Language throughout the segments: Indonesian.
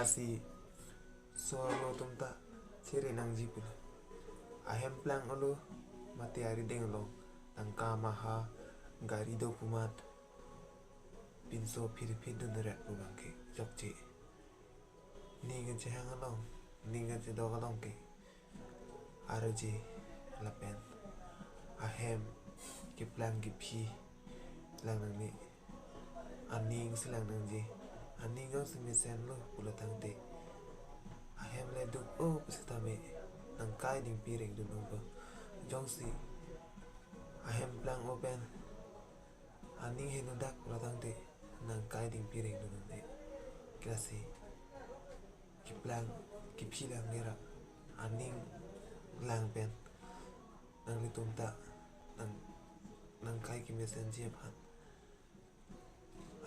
Klasi solo tumta ciri nang jipul. Ahem plang olo mati ari denglong tangka maha gari do pumat pinso phir dunret pumangke jokci. Ninga ce hangalong ninga ce dogalong ke arji lapen. Ahem ke plang ke phi lang nang ni aning silang nang ji aning ang simisen lo pulatang te. Ahem le duk o pasitame nang kai ding piring dunong bo jongsi. Ahem plang open aning hinudak pulatang te nang kai ding piring dunong te. Klasi ki plang ki phi lang ngira aning lang pen nang litumta nang kai ki mesen je phan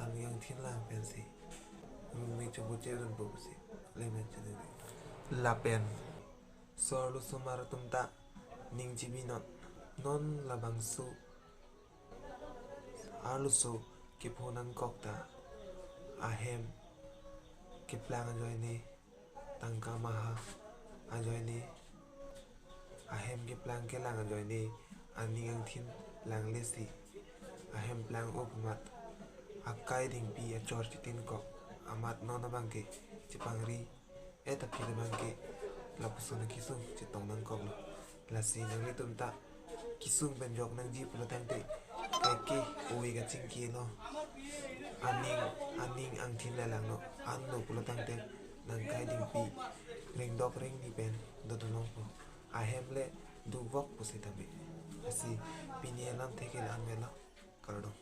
aning yang thin lang pen si mi chobu che dun bo si le men che la pen sorlu sumar tumta ning jibi non labang su alu so ki phonan kokta. Ahem ki plang joy ni tangka maha ajoy ni ahem ki plang ke lang ajoy ni aning yang thin lang lesi. Ahem plang opmat akai ding pi a chor chitin kok amat non bangke chipangri eta pi bangke lapusona kisung chitong nang kok lo lasi nang li tumta kisung benjok nang ji pulatang te kai oi ga chingki lo aning ang thin la lang no an no pulatang te nang kai ding pi ring dok ring ni pen do dunong po. Ahem le du wok pusitame asi pinielam theke lan mela kardong.